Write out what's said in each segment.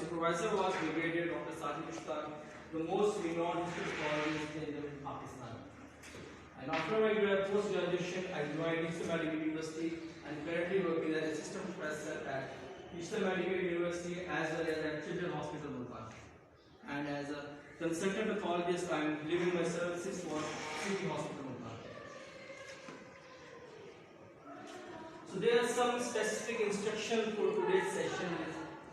supervisor was Brigadier Dr. Sajid Ishaq, the most renowned histopathologists in Pakistan. And after my post-graduation, I joined Eastern Medical University and currently working as assistant professor at Eastern Medical University as well as at Children's Hospital Multan. And as a consultant pathologist, I am delivering my services for City Hospital Multan. So there are some specific instructions for today's session.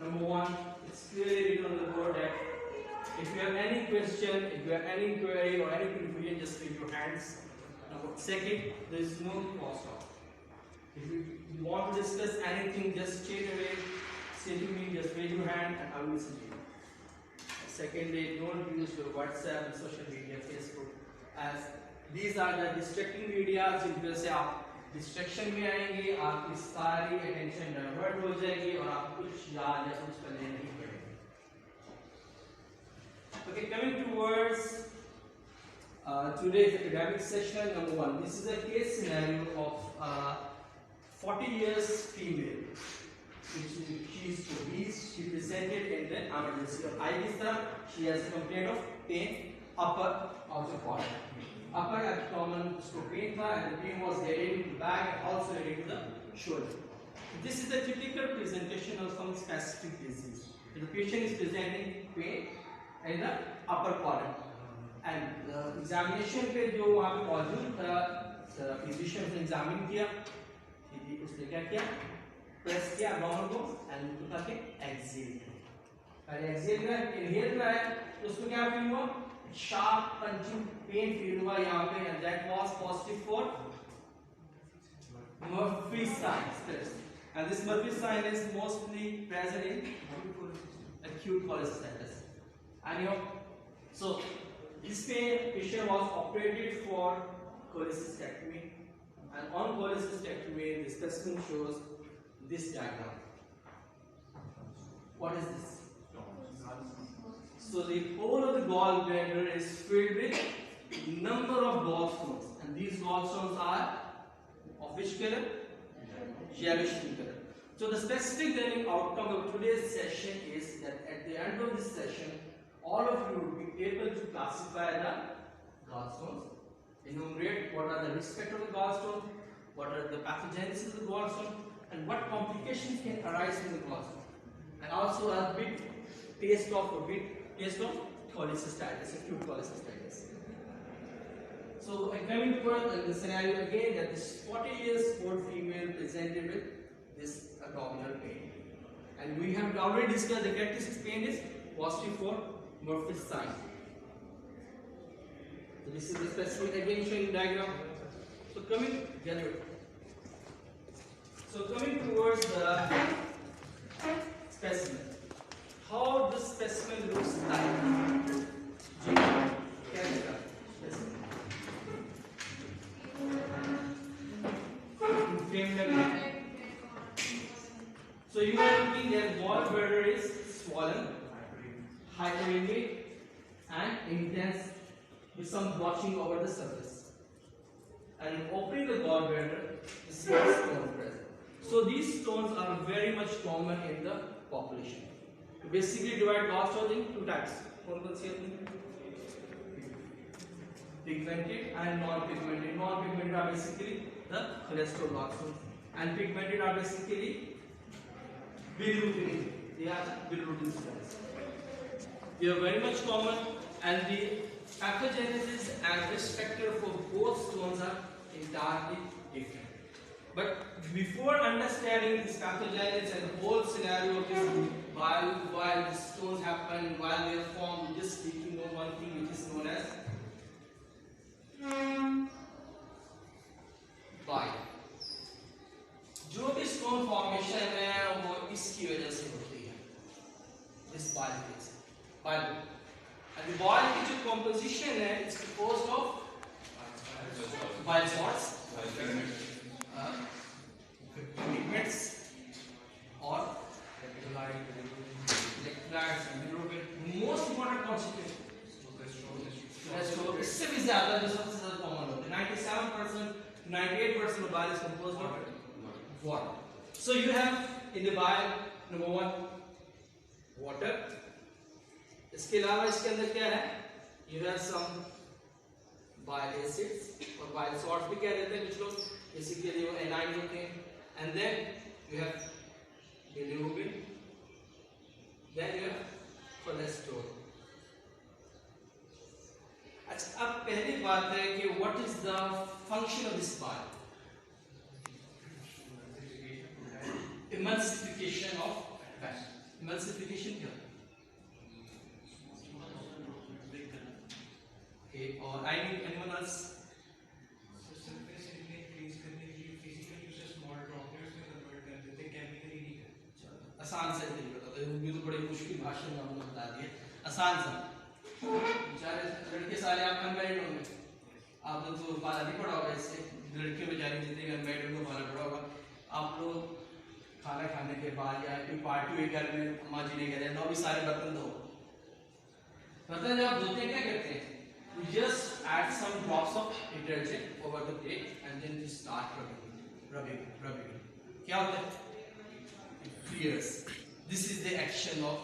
Number one, it's clearly written on the board that if you have any question, if you have any query or any confusion, just raise your hands. Second, there is no crosstalk. If you want to discuss anything, just straight away say to me, just raise your hand and I will listen to you. Secondly, don't use your WhatsApp and social media, Facebook, as these are the distracting media जिनकी वजह से आप distraction में आएंगे, आपकी सारी attention divert हो जाएगी और आप कुछ याद या कुछ करने नहीं पड़ेंगे. Okay, coming towards today's academic session, number one, this is a case scenario of 40 years female, which she is obese. She presented in the emergency of IVSA. She has a complaint of pain upper outer part. Upper abdomen pain tha, and the pain was heading to the back and also heading to the shoulder. This is a typical presentation of some specific disease. The patient is presenting pain in the upper quadrant. And examination पे जो वहाँ पे मौजूद था, physician ने examine किया, उसने क्या किया? Press किया abdomen को and उठा के exhale किया. और exhale में inhale कराया, तो उसको क्या feel हुआ? Sharp punching pain feel हुआ यहाँ पे, and that was positive for Murphy sign. And this Murphy sign is mostly present in acute cholecystitis. And you know, so this patient was operated for cholecystectomy, and on cholecystectomy the specimen shows this diagram. What is this? So the whole of the gallbladder is filled with number of gallstones, and these gallstones are of which color? Yellowish in color. So the specific learning outcome of today's session is that at the end of this session, all of you will be able to classify the gallstones, enumerate what are the risk factors of the gallstone, what are the pathogenesis of the gallstone, and what complications can arise from the gallstone, and also a bit taste of cholecystitis, acute cholecystitis. So coming further in the scenario again, that this 40 years old female presented with this abdominal pain, and we have already discussed the characteristic pain is positive for Murphy's sign. So this is the specific again showing diagram. So coming towards the specimen. How the specimen looks like? So you are looking at gallbladder is swollen, hyperemic and intense with some blotching over the surface. And opening the gallbladder, you see a stone present. So these stones are very much common in the population. We basically divide gallstones in two types. Pigmented and non-pigmented. Non-pigmented are basically the cholesterol gallstones, and pigmented are basically bilirubin. They are bilirubin stones. They are very much common, and the pathogenesis and risk factor for both stones are entirely different. But before understanding this pathogenesis and the whole scenario of this, while the stones happen, while they are formed, we just need to know one thing which is known as bile. जो भी stone formation है वो इसकी वजह से होती है, this bile phase. Bile. And the bile की जो composition है, it's composed of bile salts, pigments, or electrolytes and bilirubin. The most important constituent cholesterol. इससे भी ज़्यादा जो सबसे ज़्यादा common होते हैं. 97% to 98% of bile is composed of water. So you have in the bile, number one, water. इसके अलावा इसके अंदर क्या है, you have some bile acids और बाइल सॉल्ट भी कह देते हैं कुछ लोग, बेसिकली वो एनाइन होते हैं। And then you have bilirubin, then you have cholesterol. अच्छा, अब पहली बात है कि what is the function of this bile? Emulsification of fat. Emulsification क्या? Okay, और anyone else? Surface area increase करने के लिए फिजिकल यूज स्मॉल ड्रॉपलेट्स में कन्वर्ट कर देते हैं, केमिकली नहीं करते। चलो आसान से नहीं बताते, ये तो बड़ी मुश्किल भाषा में हमने बता दिया आसान सा। बेचारे लड़के सारे आप अनमैरिड होंगे, आपने तो पाला नहीं पड़ा होगा इससे, लड़के बेचारे जितने भी अनमैरिड होंगे पाला पड़ा होगा। आप लोग खाना खाने के बाद या कोई पार्टी हुई घर में, अम्मा जी ने कह दिया नो भी सारे बर्तन धो। बर्तन जब आप धोते हैं क्या करते हैं? You just add some drops of detergent over the plate and then you start rubbing. क्या होता है? It clears. This is the action of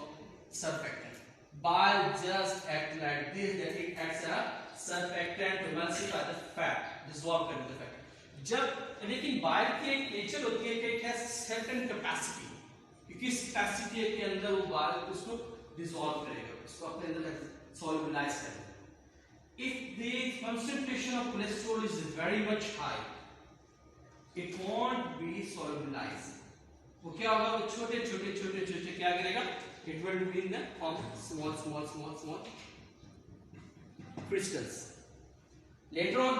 surfactant. Bile just act like this, that it acts as a surfactant to emulsify the fat, dissolve करने the fat. जब लेकिन bile की एक nature होती है कि इट हैज सर्टेन कैपेसिटी, क्योंकि इस कैपेसिटी के अंदर वो बाइल उसको डिसॉल्व करेगा, उसको अपने अंदर सॉल्युबलाइज करेगा। If the concentration of cholesterol is very much high, it won't be solubilize. वो क्या होगा? वो छोटे छोटे छोटे छोटे क्या करेगा? It will be in the form small small small small crystals. Later on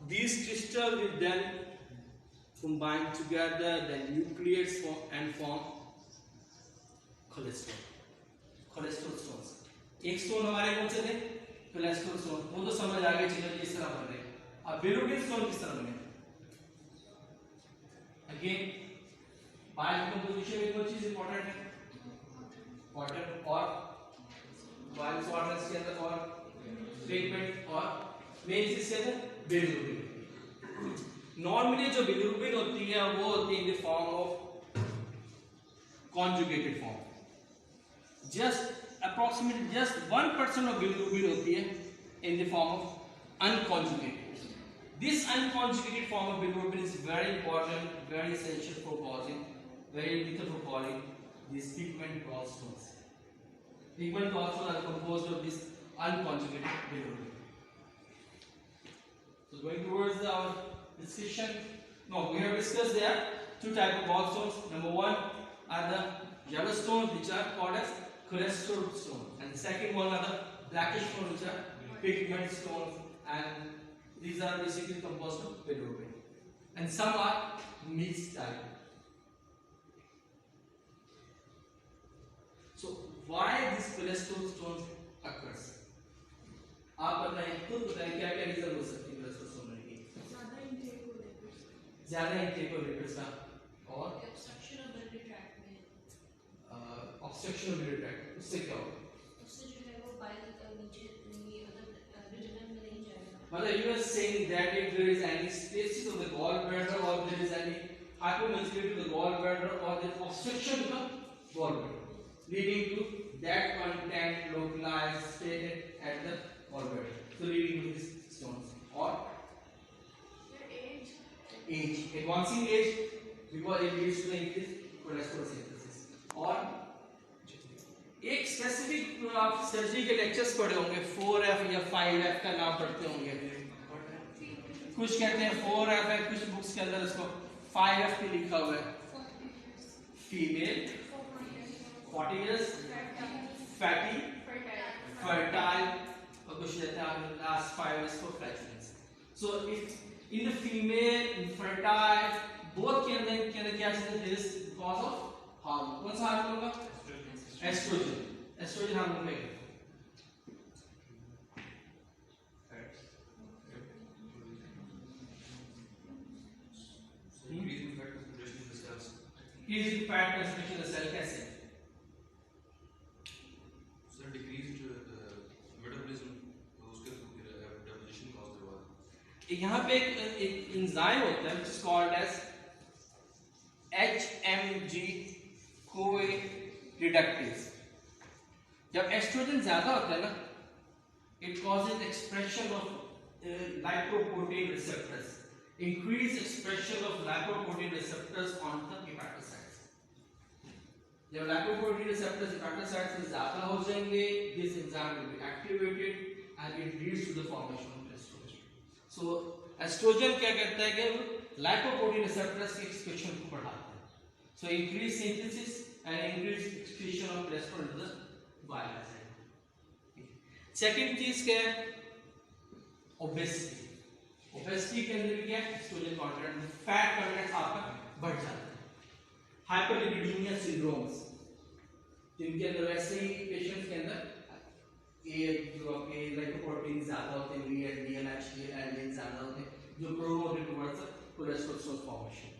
these crystals will then combine together, then nucleates form cholesterol. Cholesterol stones. एक स्टोन हमारे कौन से थे? Cholesterol stone. वो तो समझ आ गए, चलो किस तरह बन रहे हैं। अब बिलिरुबिन स्टोन किस तरह बने? अगेन बाइल कंपोजिशन में कौन चीज इंपॉर्टेंट है? वाटर और बाइल सॉल्ट के अंदर और पिगमेंट और मेन चीज क्या है? बिलिरुबिन। नॉर्मली जो बिलिरुबिन होती है वो होती है in the form of conjugated form. Just approximately just 1% of bilirubin होती है in the form of unconjugated. This unconjugated form of bilirubin is very important, very essential for causing, very lethal for calling this pigment gallstones. Pigment gallstones are composed of this unconjugated bilirubin. So going towards our discussion, no, we have discussed there two types of gallstones. Number one are the yellow stones, which are called as cholesterol stones, and the second one are the blackish stones, which are pigment stones, and these are basically composed of bilirubin, and some are mixed type. So why these cholesterol stones occurs? आप बताएं, खुद बताएं क्या क्या reason हो सकती है cholesterol stone होने की? ज्यादा इंटेक ऑफ लिपिड्स का और ऑब्स्ट्रक्शन ऑफ ब्लड ट्रैक्ट में, ऑब्स्ट्रक्शन ऑफ ब्लड ट्रैक्ट, उससे क्या होगा? उससे जो है वो बाइल नीचे मतलब रिटेनल में नहीं जाएगा। मतलब you are saying that if there is any spaces of the gallbladder or there is any hypermobility of the gallbladder or the obstruction of the gallbladder leading to that content localized stated at the gallbladder, so leading to these stones or age, advancing age, because it leads to the increased cholesterol synthesis. और एक specific आप surgery के lectures पढ़े होंगे, 4F या 5F का नाम पढ़ते होंगे। कुछ कहते हैं 4F है, कुछ बुक्स के अंदर इसको 5F भी लिखा हुआ है। फीमेल 40 years, fatty, fertile, और कुछ कहते हैं last 5 years for flatulence. So if in the female, in fertile, both के अंदर क्या चीज़ है? This cause of hormone. कौन सा हार्मोन होगा? एस्ट्रोजन। एस्ट्रोजन हार्मोन में increasing fat concentration in the cell कैसे? सर डिक्रीज्ड मेटाबॉलिज्म, उसके डेपोजिशन कॉज करवा। यहाँ पे एक एंजाइम होता है which is called as HMG CoA reductase। जब एस्ट्रोजन ज्यादा होता है ना, it causes expression of lipoprotein receptors, increase expression of lipoprotein receptors on the hepatocytes. जब लाइपोप्रोटीन रिसेप्टर्स हेपेटोसाइट्स में ज्यादा हो जाएंगे, this enzyme will be activated and it leads to the formation of estrogen. So estrogen क्या करता है कि lipoprotein receptors के एक्सप्रेशन को बढ़ाता है, so increase synthesis and increase excretion of cholesterol into the bile side. Second चीज क्या है, ओबेसिटी। ओबेसिटी के अंदर क्या है, एस्ट्रोजन कंटेंट, फैट कंटेंट आपका बढ़ जाता है। हाइपरलिपिडीमिया सिंड्रोम्स, जिनके अंदर वैसे ही पेशेंट्स के अंदर ये जो आपके लाइपोप्रोटीन ज्यादा होते हैं, VLDL HDL LDL ज्यादा होते हैं, जो promoted towards cholesterol formation.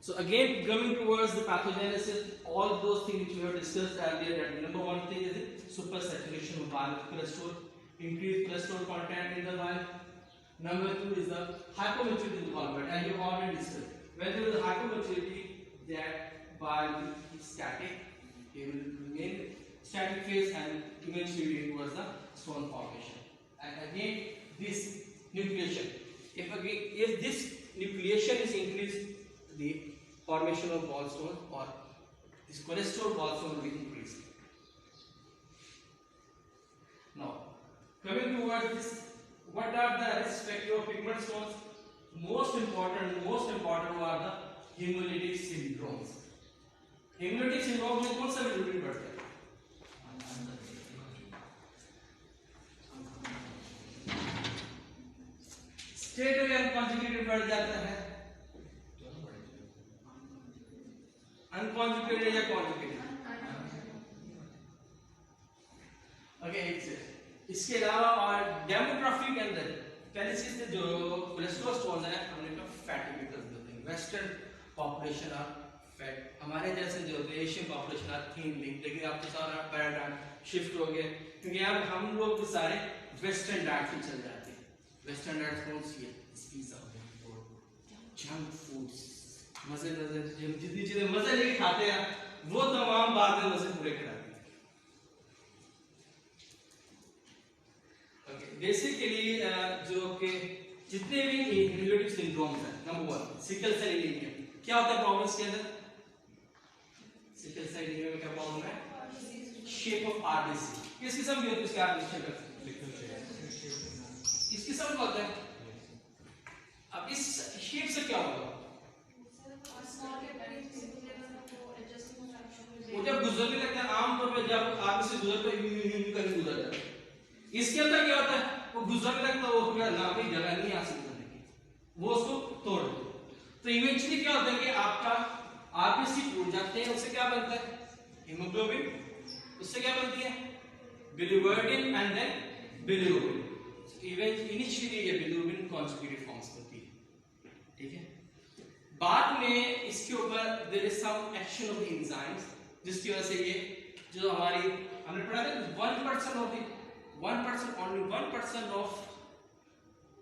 So again, coming towards the pathogenesis, all those things which we have discussed earlier, that number one thing is the supersaturation of bile cholesterol, increased cholesterol content in the bile. Number two is the hypomaturity involvement, and you already discussed. When there is hypomaturity, that bile is static, it will remain static phase and eventually lead towards the stone formation. And again, this nucleation. If this nucleation is increased, the formation of gallstone or this cholesterol gallstone will increase. Now, coming towards this, what are the risk factors of pigment stones? Most important are the hemolytic syndromes. Hemolytic syndrome में कौन सा bilirubin बढ़ता है? State में unconjugated बढ़ जाता है, unconjugated या कॉन्जुगेटेड। ओके, इसके अलावा और डेमोग्राफी के अंदर पहली चीज से जो कोलेस्ट्रॉल स्टोन है, हमने कहा फैटी पीपल्स होते हैं। वेस्टर्न पॉपुलेशन आर फैट, हमारे जैसे जो Asian population are thin link, लेकिन अब तो सारा पैराडाइम शिफ्ट हो गया, क्योंकि अब हम लोग सारे वेस्टर्न डाइट में चल जाते हैं। वेस्टर्न डाइट कौन सी है? पिज़्ज़ा, जंक फूड्स, मजे जितनी चीजें मजे लेके खाते हैं वो तमाम बातें मजे पूरे कराती हैं। ओके, बेसिकली जो कि जितने भी हेमोलिटिक सिंड्रोम्स हैं, number one sickle cell anaemia. क्या होता है प्रॉब्लम्स के अंदर? सिकल सेल एनीमिया में क्या प्रॉब्लम है? Shape of RBC. किस किस्म की होती है इसकी आरबीसी? इस किस्म का होता है। अब इस शेप से क्या होगा? वो जब गुजरने लगता है, आमतौर पर जब आगे से गुजरता है करके गुजर जाता है। इसके अंदर क्या होता है? वो गुजरने लगता है, वो ना भी जगह नहीं आ सकती गुजरने की, वो उसको तोड़ देता है। तो इवेंचुअली क्या होता है कि आपका आरबीसी टूट जाते हैं, उससे क्या बनता है? हीमोग्लोबिन। उससे क्या बनती है? Bilirubin and then bilirubin. Initially ये बिलिरुबिन कॉन्जुगेटेड फॉर्म्स होती है, ठीक है। बाद में इसके ऊपर there is some action of the enzymes, जिसकी वजह से ये जो हमारी हमने पढ़ा था 1% of the 1% only 1% of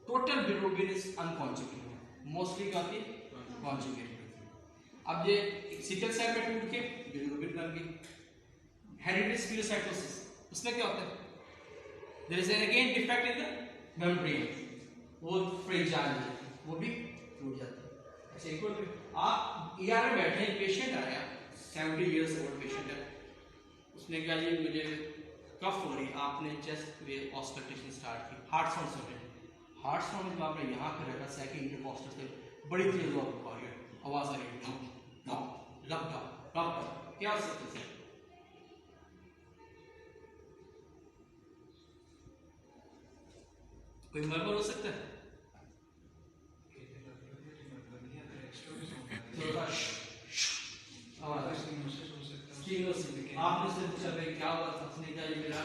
total bilirubin is unconjugated, mostly क्या होती है? कॉन्जुगेटेड। अब ये सिकल सेल में टूट के बिलिरुबिन बन गई। हेरिडिटरी स्क्लेरोसाइटोसिस, उसमें क्या होता है? There is again defect in the membrane, वो फ्रेजाइल है, वो भी टूट जाता है। अच्छा, एक और आप ईआर में बैठे हैं, पेशेंट आया 70 इयर्स ओल्ड पेशेंट है, उसने कहा जी मुझे कफ हो रही, आपने चेस्ट पे ऑस्कल्टेशन स्टार्ट की, हार्ट साउंड सुन रहे, हार्ट साउंड जब आपने यहाँ पे रखा सेकंड इंटरकॉस्टल से बड़ी तेज आवाज आ रही है, नॉक नॉक लपटा लपटा, क्या हो सकता है? कोई मरमर हो सकता है? आपने से पूछा भाई क्या हुआ था? उसने कहा ये मेरा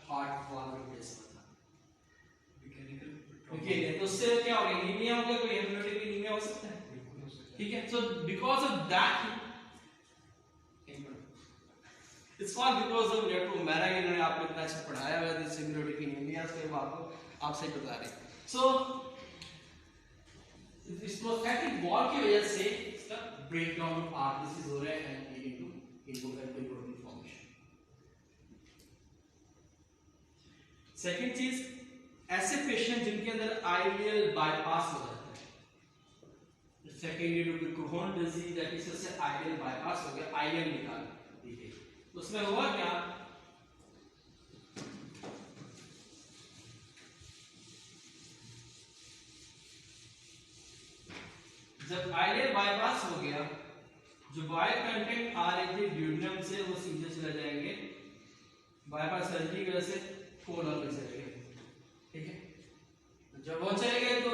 हार्ट वाल्व रिप्लेसमेंट था। मैकेनिकल, तो उससे क्या हो गया? एनीमिया हो गया, कोई हेमोलिटिक एनीमिया हो सकता है, ठीक है। So because of that it's called because of लेप्टोमेरा, इन्होंने आपको इतना अच्छा पढ़ाया हुआ है हेमोलिटिक एनीमिया, से आपको आपसे बता रहे। सो इस प्रोस्थेटिक वॉल की वजह से इसका ब्रेकडाउन ऑफ आरबीसीज हो रहा है and leading to bilirubin formation. Second चीज, ऐसे पेशेंट जिनके अंदर आइडियल बाईपास हो जाता है, सेकेंडरी टू क्रोन डिजीज या किसी से आइडियल बाईपास हो गया, आइडियल निकाल दीजिए, उसमें हुआ क्या, जब आइडियल बाईपास हो गया, जो बाइल कंटेंट आ रहे थे ड्यूडिनम से वो सीधे चले जाएंगे बाईपास सर्जरी की वजह से कोलन में चले गए, ठीक है। जब वो चले गए तो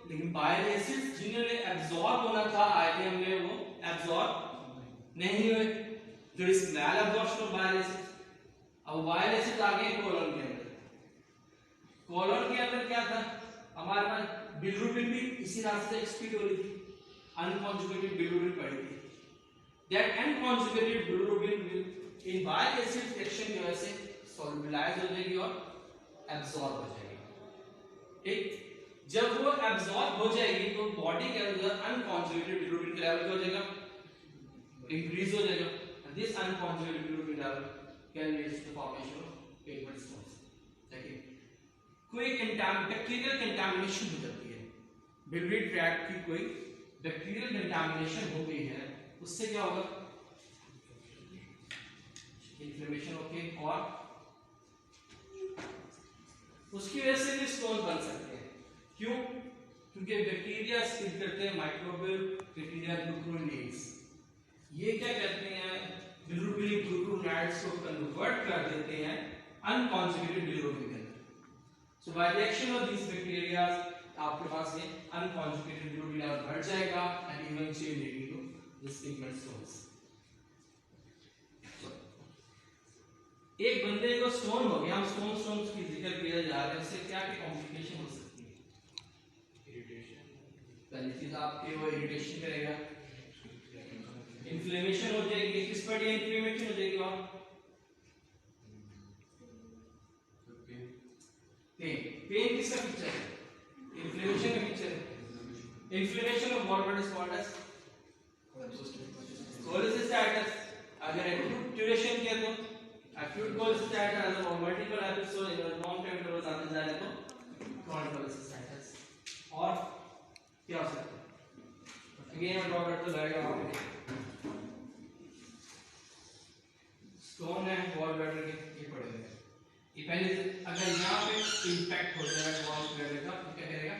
लेकिन बाइल एसिड्स जिन्होंने एब्जॉर्ब होना था आइडियम में वो एब्जॉर्ब नहीं हुए, जो इस मैल एब्जॉर्प्शन ऑफ बाइल एसिड्स, अब बाइल एसिड आ गए कोलन के अंदर, कोलन के अंदर क्या था, हमारे पास बिलिरुबिन भी इसी रास्ते से एक्सक्रीट हो रही थी, अनकॉन्जुगेटेड बिलिरुबिन पड़ी थी, that unconjugated bilirubin will in bile acid reaction की वजह से solubilize हो जाएगी और absorb हो जाएगी, ठीक। जब वो absorb हो जाएगी तो बॉडी के अंदर unconjugated bilirubin का लेवल क्या हो जाएगा, increase हो जाएगा, and this unconjugated bilirubin level can lead to the formation of pigment stones, देखिए कोई बैक्टीरियल कंटामिनेशन हो जाती है, बिलियरी ट्रैक्ट की कोई बैक्टीरियल कंटामिनेशन हो गई है, उससे क्या होगा, इन्फ्लेमेशन होके और उसकी वजह से भी स्टोन बन सकते हैं, क्यों, क्योंकि बैक्टीरिया स्किप करते हैं माइक्रोबियल बैक्टीरिया ग्लूकोनेट्स, ये क्या करते हैं बिलिरुबिन ग्लूकोनेट्स को कन्वर्ट कर देते हैं अनकॉन्जुगेटेड बिलिरुबिन के अंदर, so by reaction of this bacteria आपके पास ये अनकॉन्जुगेटेड बिलिरुबिन लेवल बढ़ जाएगा and eventually leading to this pigment stones. एक बंदे को स्टोन हो गया, हम स्टोन्स की जिक्र किया जा रहा है, उससे क्या क्या कॉम्प्लिकेशन हो सकती है, इरिटेशन, पहली चीज आपके वो इरिटेशन करेगा, इन्फ्लेमेशन हो जाएगी, किस पर ये इन्फ्लेमेशन हो जाएगी और पेन किसका पिक्चर है, इन्फ्लेमेशन का पिक्चर है, inflammation of what is called as cholecystitis, अगर एक्यूट ड्यूरेशन किया तो एक्यूट कोलेसिस्टाइटिस और multiple episode in long time interval आते जा रहे तो क्रॉनिक कोलेसिस्टाइटिस, और क्या हो सकता है, अगेन ड्रॉ करते जाएगा वहां पे स्टोन है वॉल ब्लैडर के ये पड़े हुए, ये पहले अगर यहाँ पे इंपैक्ट हो जाएगा वॉल ब्लैडर का तो क्या करेगा,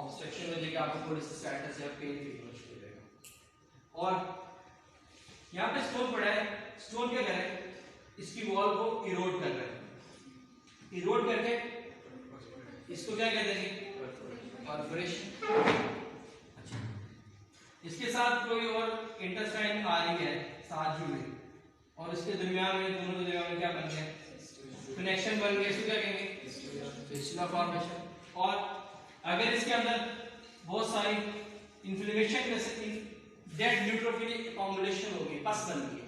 ऑब्स्ट्रक्शन हो जाएगा, आपको कोलेसिस्टाइटिस या पेन फील हो जाएगा, और यहाँ पे स्टोन पड़ा है, स्टोन क्या कर रहा है, इसकी वॉल को इरोड कर रहा है, इरोड करके इसको क्या कहते हैं, परफोरेशन, अच्छा, इसके साथ कोई और इंटेस्टाइन आ रही है साथ जुड़े और इसके दरमियान में दोनों के दरमियान में क्या बन गया, कनेक्शन बन गया, इसको क्या कहेंगे, फिस्टुला फॉर्मेशन, और अगर इसके अंदर बहुत सारी इन्फ्लेमेशन कर सकती है, डेड न्यूट्रोफिल एक्युमुलेशन हो गई, पस बन गई,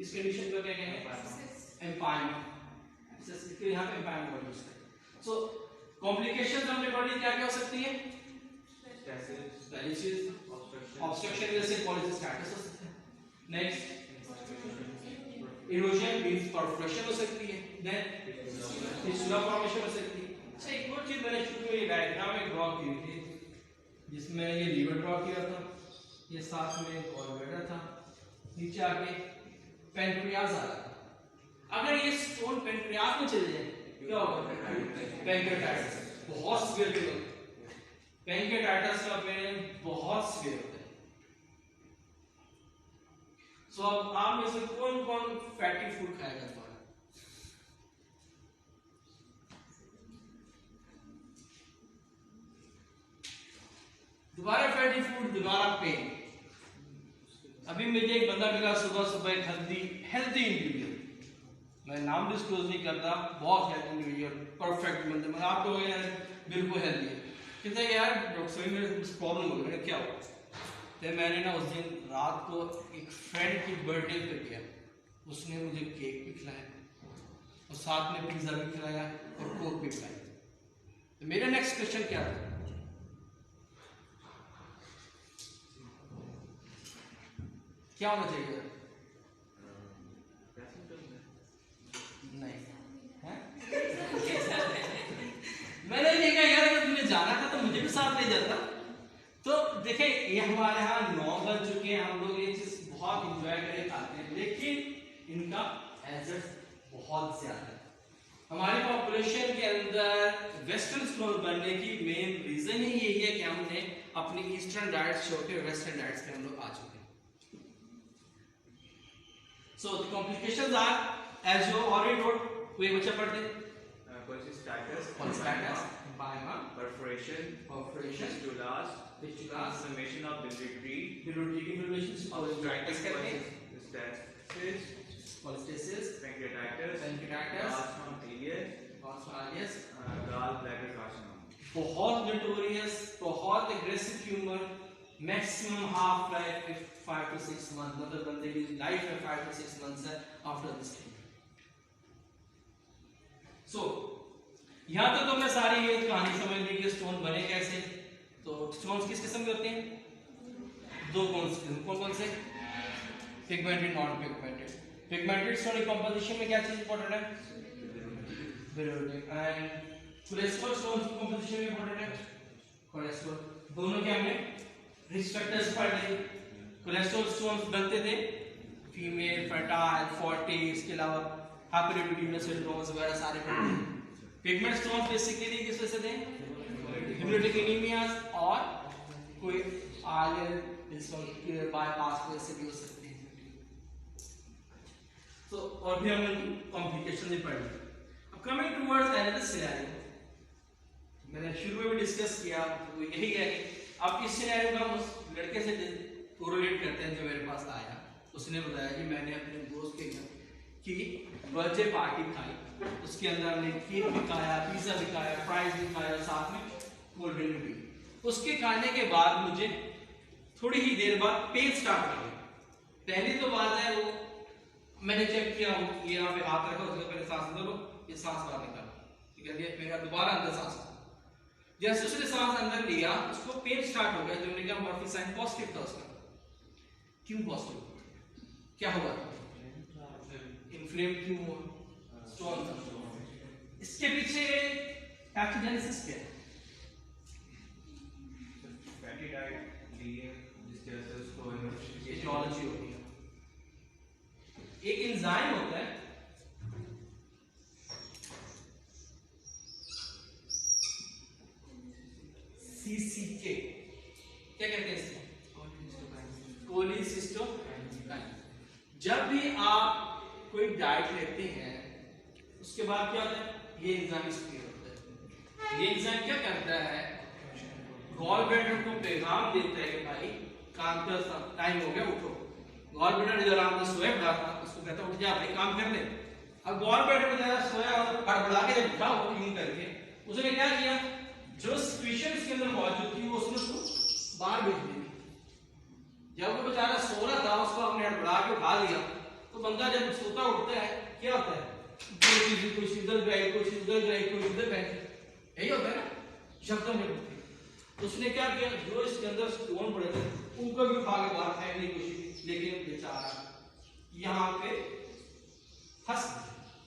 इस कंडीशन को क्या कहेंगे, एम्पायरमेंट, इसके यहाँ पे एम्पायरमेंट वर्ड यूज करें। सो कॉम्प्लिकेशंस हमने पढ़ी क्या क्या हो सकती है, पहली चीज ऑब्स्ट्रक्शन जैसे कोलेसिस्टाइटिस हो सकता है, नेक्स्ट इरोजन मींस परफोरेशन हो सकती है, देन फिस्टुला फॉर्मेशन हो सकती है। अच्छा, एक और चीज मैंने शुरू में ये डायग्राम में ड्रॉ की थी, जिसमें ये लीवर ड्रॉ किया था, ये साथ में गॉल ब्लैडर था, नीचे आके पेनक्रियाज आ रहा था, अगर ये स्टोन पेनक्रियाज में चले जाए क्या होगा, पैंक्रियाटाइटिस, बहुत सीवियर पेन होता है, पैंक्रियाटाइटिस का पेन बहुत सीवियर होता है। सो अब आप में से कौन कौन फैटी फूड खाएगा तुम्हारा, दोबारा फैटी फूड, दोबारा पेन। अभी मुझे एक बंदा मिला सुबह सुबह, एक हेल्दी इंडिविजुअल, मैं नाम डिस्क्लोज नहीं करता, बहुत हेल्दी इंडिविजुअल, परफेक्ट बंदे, मैं आप लोग यार बिल्कुल हेल्दी है, कहते हैं यार डॉक्टर साहब मेरे प्रॉब्लम हो गई, क्या हुआ, तो मैंने ना उस दिन रात को एक फ्रेंड की बर्थडे पे किया, उसने मुझे केक भी खिलाया और साथ में पिज्जा भी खिलाया और कोक भी खिलाई, तो मेरा नेक्स्ट क्वेश्चन क्या था, क्या होना चाहिए, देखिए ये हमारे यहाँ 9 बन चुके हैं, हम लोग ये चीज बहुत इंजॉय करके खाते हैं, लेकिन इनका हैजर्ड बहुत ज्यादा है। हमारी पॉपुलेशन के अंदर वेस्टर्न स्टोन बनने की मेन रीजन ही यही है कि हमने अपनी ईस्टर्न डाइट छोड़ के वेस्टर्न डाइट्स पे हम लोग आ चुके हैं। So the complications are as you already told, कोई बच्चा पढ़ दे। Cholecystitis, Cholestatus, emphysema, perforation, perforation, fistulas, fistulas, inflammation of biliary tree, biliary inflammation, cholestasis करके, cholestasis, cholestasis, pancreatitis, pancreatitis, tonsillitis, gallbladder carcinoma. बहुत notorious, बहुत aggressive tumor, maximum half life 5 to 6 months, मतलब बंदे की life में 5 to 6 months है after this treatment. So यहाँ तक तो हमने सारी ये कहानी समझ ली कि स्टोन बने कैसे। तो स्टोन्स किस किस्म के होते हैं? दो कौन कौन से? Pigmented, non pigmented. Pigmented stone की कंपोजिशन में क्या चीज इंपॉर्टेंट है? बिलिरुबिन। एंड कोलेस्ट्रॉल स्टोन की कंपोजिशन में इंपॉर्टेंट है कोलेस्ट्रॉल। दोनों के हमने रिस्क फैक्टर्स पढ़ लिए। कोलेस्ट्रॉल स्टोन्स बनते थे फीमेल, फर्टाइल, 40, इसके अलावा हाइपरलिपिडीमिया सिंड्रोम्स वगैरह सारे पढ़ते हैं। पिगमेंट स्टोन्स बेसिकली किस वजह से थे? हेमोलिटिक एनीमियाज और कोई आयरन बाईपास वजह से भी हो सकते हैं। तो और भी हमने कॉम्प्लिकेशन भी पढ़ी। अब कमिंग टुवर्ड्स अनदर सिनेरियो, मैंने शुरू में भी डिस्कस किया, तो यही है कि अब इस सिनेरियो का हम उस लड़के से कोरिलेट करते हैं जो मेरे पास आया। उसने बताया कि मैंने अपने दोस्त के घर की बर्थडे पार्टी खाई, उसके अंदर हमने केक भी खाया, पिज्जा भी खाया, फ्राइज भी खाया, साथ में कोल्ड ड्रिंक भी। उसके खाने के बाद मुझे थोड़ी ही देर बाद पेन स्टार्ट हो गई। पहली तो बात है वो मैंने चेक किया, ये यहाँ पे हाथ रखा, उसके पहले सांस अंदर लो, ये सांस बाहर निकालो, ठीक है, मेरा दोबारा अंदर सांस। जैसे उसने सांस अंदर लिया उसको पेन स्टार्ट हो गया, जो मैंने कहा मॉर्फी साइन पॉजिटिव था उसका। क्यों पॉजिटिव? क्या हुआ? इन्फ्लेम क्यों हुआ? स्टोन था। इसके पीछे पैथोजेनेसिस क्या है? फैटी डाइट लिए जिसकी वजह से उसको एटियोलॉजी होती है। एक एंजाइम होता है CCK, क्या कहते हैं इसको? कोलिसिस्टोकाइनिन। जब भी आप कोई डाइट लेते हैं उसके बाद क्या होता है? ये एंजाइम सक्रिय होता है। ये एंजाइम क्या करता है? गॉल ब्लैडर को पैगाम देता है कि भाई काम का टाइम हो गया, उठो। गॉल ब्लैडर जो आराम से सोया पड़ा था उसको कहता है उठ जा भाई काम कर ले। अब गॉल ब्लैडर बेचारा सोया और हड़बड़ा के जब उठा वो क्लीन करके, उसने क्या किया? जो सिचुएशन उसके अंदर मौजूद थी वो उसने उसको बाहर भेज दी। जब वो बेचारा सो रहा था उसको हमने हड़बड़ा के उठा दिया, तो बंदा जब सोता उठता है क्या होता है? कुछ इधर गए, कुछ उधर गए, कुछ उधर गए, यही होता है ना शब्दों में। तो उसने क्या किया? जो इसके अंदर स्टोन पड़े थे उनको भी उठा के बाहर फेंकने की कोशिश, लेकिन बेचारा यहाँ पे फंस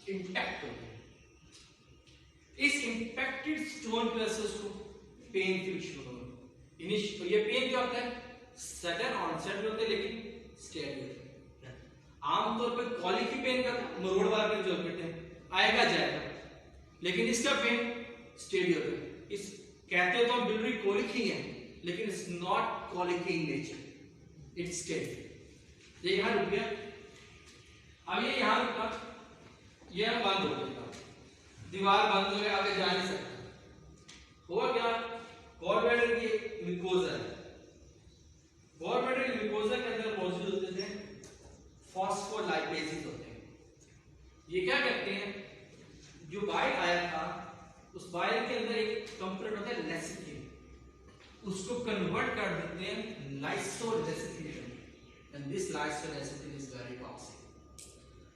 इंटैक्ट हो गया। इस इंपैक्टेड स्टोन की वजह से उसको पेन फील शुरू हो। ये पेन क्या होता है? सडन ऑनसेट में होता है लेकिन स्टेडी होता है। आमतौर पर कॉलिक की पेन का मरोड़ वाला पेन जो कहते हैं आएगा जाएगा, लेकिन इसका पेन स्टेडी होता है। इस कहते तो हम बिल्कुल कॉलिक ही है, लेकिन it's not colic in nature, it's steady. ये यहाँ रुक गया, अब ये यहाँ रुका, ये हम बंद हो गया, दीवार बंद हो गया, आगे जा नहीं सकता। हुआ क्या? गॉल ब्लैडर की म्यूकोजा है। गॉल ब्लैडर की म्यूकोजा के अंदर मौजूद होते थे फॉस्फोलाइपेजेस होते हैं। ये क्या करते हैं? जो बाइल आया था उस बाइल के अंदर एक कंपोनेंट होता है लेसिथिन, उसको कन्वर्ट कर देते हैं lysolecithin, and this lysolecithin is very toxic.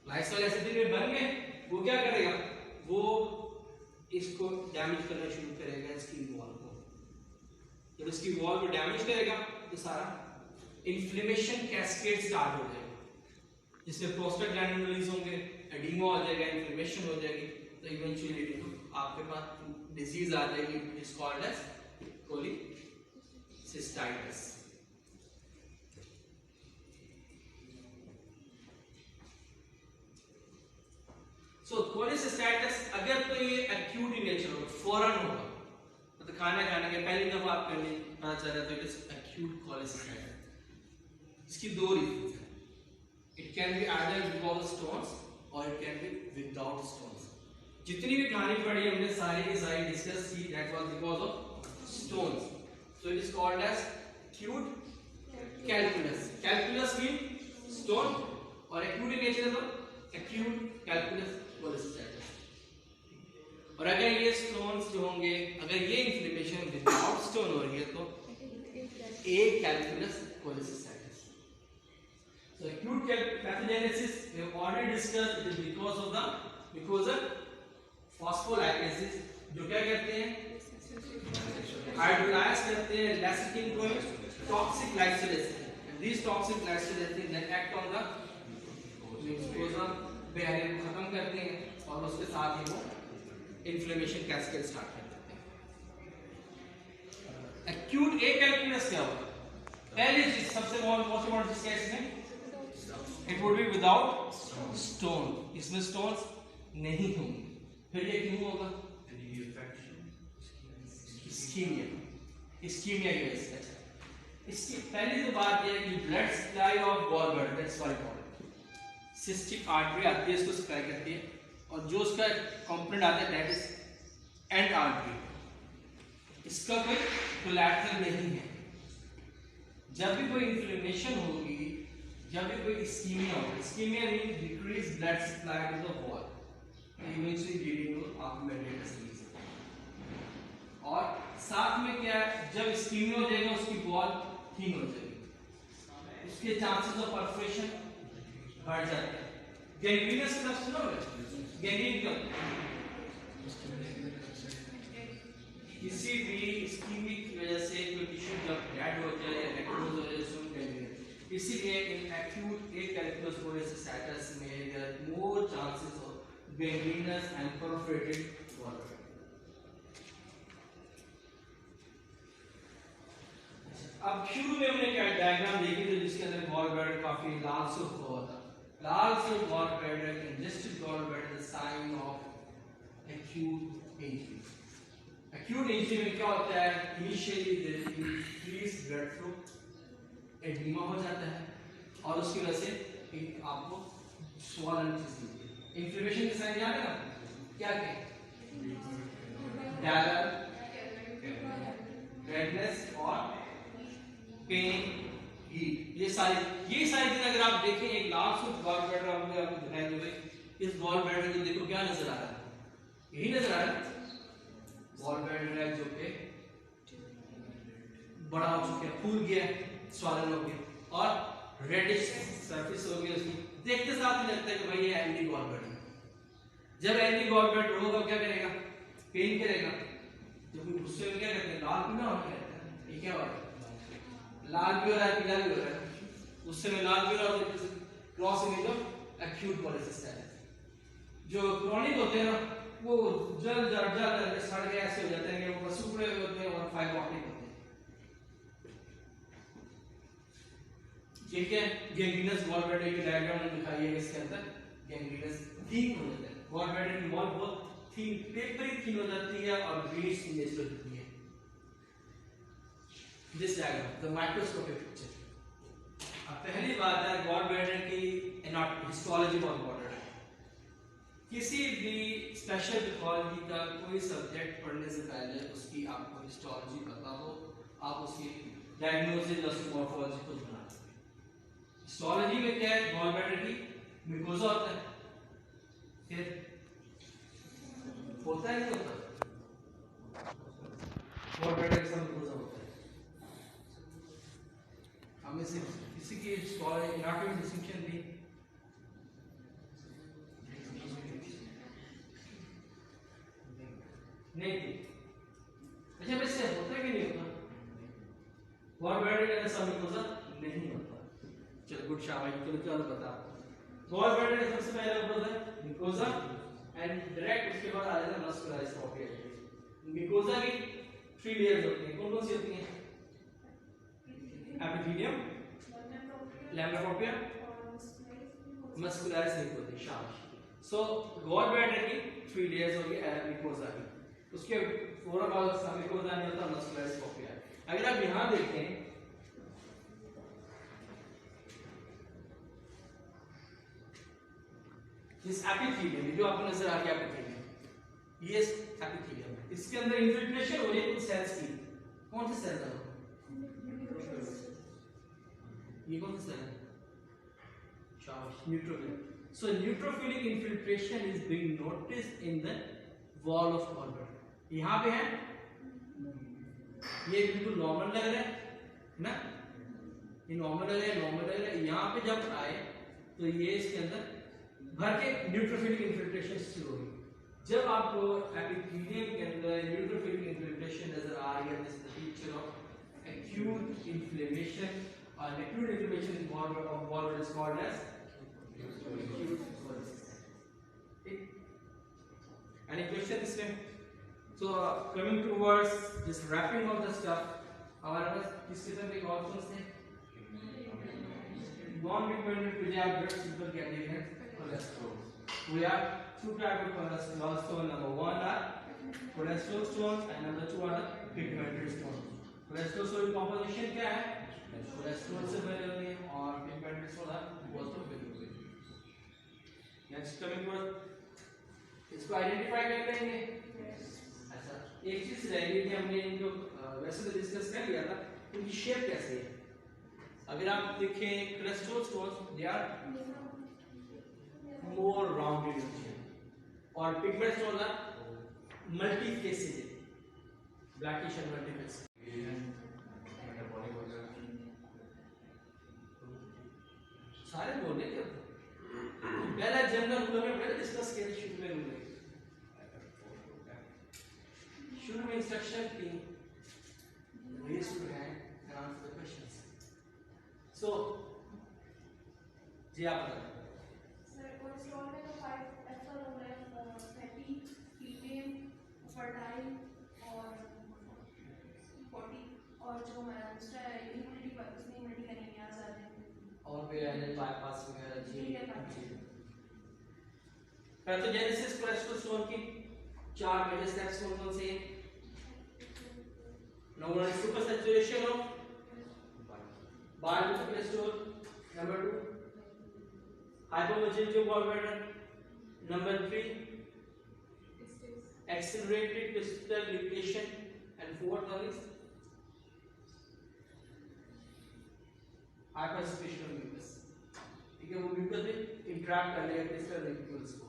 Lysolecithin में बन गए, वो क्या करेगा? वो इसको डैमेज करना शुरू करेगा, इसकी वॉल को। जब इसकी वॉल को डैमेज करेगा तो सारा इन्फ्लेमेशन कैस्केड स्टार्ट हो जाएगा, जिससे प्रोस्टाग्लैंडिन रिलीज होंगे, एडिमा हो जाएगा, इन्फ्लेमेशन हो जाएगी, तो इवेंचुअली आपके पास डिजीज आ जाएगी, it's called as cholecystitis. So cholecystitis अगर तो ये एक्यूट इन नेचर होगा, फौरन होगा, तो खाना खाने के पहली दफा आप करने पता चल रहा है तो इट इज एक्यूट कोलेसिस्टाइटिस। इसकी दो रीजंस हैं, it can be either because of stones और it can be without stones. जितनी भी कहानी पढ़ी हमने सारी की सारी डिस्कस की, that was because of stones. So it is called as acute calculus. Calculus mean stone और एक्यूट इन नेचर है तो एक्यूट कैलकुलस कोलेसिस्टाइटिस। और अगर ये स्टोन्स जो होंगे, अगर ये इन्फ्लेमेशन विदाउट स्टोन हो रही है तो acalculous cholecystitis. So acute pathogenesis we have already discussed, it is because of the phospholipases जो क्या करते हैं, हाइड्रोलाइज करते हैं lecithin को toxic glycolysis, and these toxic glycolysis then act on the mucosa barrier को खत्म करते हैं और उसके साथ ही वो इन्फ्लेमेशन कैस्केड स्टार्ट कर देते हैं। एक्यूट ए कैलकुलस क्या होगा? पहली चीज सबसे मोस्ट इम्पोर्टेंट चीज क्या है इसमें, it would be without stone, इसमें स्टोन्स नहीं होंगे। फिर ये क्यों होगा? इस्कीमिया, इस्कीमिया की वजह से। इसकी पहली तो बात ये है कि blood supply of gall bladder, that's why important. Cystic artery आती है, इसको सप्लाई करती है, और जो उसका कंपोनेंट आता है दैट इज एंड आर्टरी, इसका कोई कोलैटरल नहीं है। जब भी कोई इन्फ्लेमेशन होगी, जब भी कोई इस्कीमिया होगी, ischemia means decrease blood supply to the wall, eventually leading to arteritis disease. और साथ में क्या है, जब इस्कीमिया हो जाएगा उसकी वॉल थीन हो जाएगी, उसके चांसेस ऑफ परफोरेशन बढ़ जाते हैं। गैंग्रीनस का सुनोगे, गैंग्रीन क्या किसी भी इस्कीमिक की वजह से कोई टिश्यू जब डेड हो जाए या नेक्रोज हो जाए उसमें गैंग्रीन। इसीलिए in acute acalculous cholecystitis में there are more chances of gangrenous and perforated wall. अब शुरू में हमने क्या डायग्राम देखी थी जिसके अंदर गॉल ब्लैडर काफी लाल से हुआ था। लाल से gall bladder, congested gall bladder, sign of acute injury. Acute injury में क्या होता है, initially there is increased blood flow, oedema हो जाता है और उसकी वजह से आपको स्वॉलन चीज मिलती है। इन्फ्लेमेशन के साइन याद है आपको क्या क्या, डैलर, रेडनेस और पेन, हीट, ये सारी चीजें अगर आप देखें, एक लाल से गॉल ब्लैडर आपको दिखाई दे भाई, इस गॉल ब्लैडर को देखो क्या नजर आ रहा है, यही नजर आ रहा है गॉल ब्लैडर है जो कि बड़ा हो चुका है, फूल गया, स्वॉलन हो गया और रेडिश सरफेस हो गई उसकी। देखते साथ ही लगता है कि भाई ये एंटी गॉल ब्लैडर। जब एंटी गॉल ब्लैडर होगा क्या करेगा, पेन करेगा, तो फिर गुस्से में क्या करते हैं, लाल पीला होने लगता है। ये क्या हो रहा है, लाल भी हो रहा है पीला भी हो रहा है, उससे में लाल पीला और क्रॉसिंग ऑफ एक्यूट कोलेसिस्टाइटिस। जो क्रोनिक होते हैं ना वो जल सड़ गए ऐसे हो जाते हैं कि वो सूखे होते हैं और फाइब्रोटिक होते हैं। ठीक है, गैंग्रीनस गॉल ब्लैडर की डायग्राम में दिखाई है, इसके अंदर गैंग्रीनस थीन हो जाता है, गॉल ब्लैडर की वॉल बहुत थीन, पेपरी थीन हो जाती है और ग्रीनिश इन नेचर होती है। This diagram the microscopic picture. अब पहली बात है गॉल ब्लैडर की हिस्टोलॉजी बहुत इंपॉर्टेंट है। किसी भी स्पेशल पैथोलॉजी का कोई सब्जेक्ट पढ़ने से पहले उसकी आपको हिस्टोलॉजी पता हो, आप उसकी डायग्नोसिस और मॉर्फोलॉजी खुद बना सकते। हिस्टोलॉजी में क्या है, गॉल ब्लैडर की म्यूकोसा होता है, फिर होता है नहीं होता, गॉल ब्लैडर के साथ म्यूकोसा होता है। हमें से किसी की हिस्टोलॉजी एनाटॉमी डिस्टिंक्शन दी नहीं थी। अच्छा वैसे होता है कि नहीं होता, गॉल ब्लैडर के अंदर सब म्यूकोसा नहीं होता। चलो गुड शाबाश, चलो बता। गॉल ब्लैडर का सबसे पहला होता है म्यूकोसा एंड डायरेक्ट उसके बाद आ जाता है मस्कुलर स्पॉटिया। म्यूकोसा की 3 लेयर्स होती हैं, कौन-कौन सी होती हैं, एपिथेलियम, लैमेला प्रोपिया, मस्कुलर स्पॉटिया। शाबाश, सो गॉल ब्लैडर की 3 लेयर्स होगी म्यूकोसा की, उसके फौरन बाद म्यूकोसा नहीं होता मस्कुलर स्कोपिया। अगर आप यहाँ देखें इस एपिथेलियम जो आपको नजर आ रही है एपिथेलियम, ये एपिथेलियम है, इसके अंदर इन्फिल्ट्रेशन हो रही है कुछ सेल्स की। कौन से सेल है ये, कौन सा सेल है? शाबाश, neutrophil. So neutrophilic infiltration is being noticed in the wall of gallbladder. यहाँ पे है, ये बिल्कुल नॉर्मल लग रहा है ना, ये नॉर्मल लग रहा है। यहाँ पे जब आए तो ये इसके अंदर भर के न्यूट्रोफिलिक इन्फिल्ट्रेशन शुरू होगी। जब आपको एपिथेलियम के अंदर न्यूट्रोफिलिक इन्फिल्ट्रेशन नजर आ रही है, this is the picture of acute inflammation, and acute inflammation in gallbladder is called as acute colitis. Any question this way? So coming towards just wrapping of the stuff, हमारे पास किस किस्म के options थे? Non pigmented तुझे आप blood simple क्या देख रहे हैं? Cholesterol. We have two types of cholesterol stone. Number 1 are cholesterol stones and number 2 are pigmented stones. Cholesterol stone की composition क्या है? कोलेस्ट्रॉल से बने होते हैं और पिगमेंटेड स्टोन है बोथो बिल्कुल। नेक्स्ट कमिंग टू इसको आइडेंटिफाई कर लेंगे। अच्छा, एक चीज रह गई थी, हमने इनको वैसे तो डिस्कस कर लिया था, इनकी शेप कैसे है। अगर आप देखें cholesterol stones they are more rounded in shape और pigment stones are multifaceted, blackish and multifaceted. सारे बोलने के पहला जनरल रूल में पहले डिस्कस किया था शुरू में। शुरू में इंस्ट्रक्शन थी raise your hand and answer the questions. So जी आप बताएं। सर कोलेस्ट्रॉल में तो 5 एफर हो रहा है, फैटी, कीटोन, फर्टाइल और 40, और जो हमारा दूसरा है इम्यूनिटी पर उसमें इम्यूनिटी करने में आ जाते हैं और भी है बाईपास वगैरह जी। ठीक है, बाकी पैथोजेनेसिस कोलेस्ट्रॉल स्टोन की 4 मेजर स्टेप्स कौन से हैं? Number 1 is supersaturation of bile cholesterol. Number 2, hypomotility of gallbladder. Number 3, accelerated crystal liquefaction. And 4th one is hypersecretion of mucus. ठीक है, वो mucus में इंटरैक्ट कर लेगा क्रिस्टल लिक्विड्स को।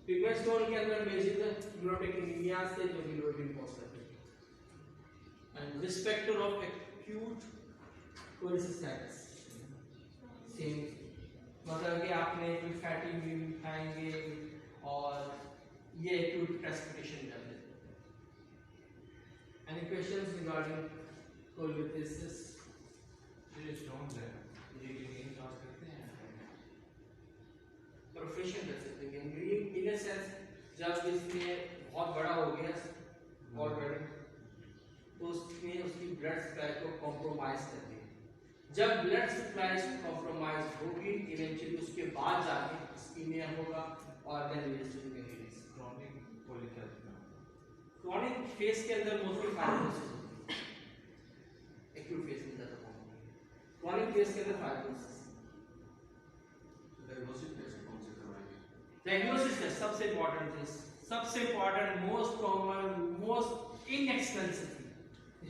पिगमेंट स्टोन के अंदर मेजर यूरोटेक्टिनिमिया से जो यूरोटिन कॉज करते हैं। And risk factor of acute cholecystitis same, मतलब कि आपने कोई फैटी मील खाएंगे और ये acute precipitation कर देते हैं। Any questions regarding cholelithiasis? ये स्टोन्स है, ये ग्रीन क्लास करते हैं प्रोफेशन कर सकते हैं ग्रीन इन सेंस जब इसमें बहुत बड़ा हो गया ऑलरेडी तो उसमें उसकी ब्लड सप्लाई को कॉम्प्रोमाइज कर देगी। जब ब्लड सप्लाई कॉम्प्रोमाइज होगी इवेंचुअली उसके बाद जाके इस्कीमिया होगा और then leads to disease. Chronic cholithia, chronic phase के अंदर मोस्टली फाइब्रोसिस होती है, एक्यूट फेज में ज्यादा कम होती है, क्रॉनिक फेज के अंदर फाइब्रोसिस। डायग्नोस्टिक टेस्ट कौन से करवाएंगे? डायग्नोसिस टेस्ट सबसे इंपॉर्टेंट है, सबसे important, most common, most inexpensive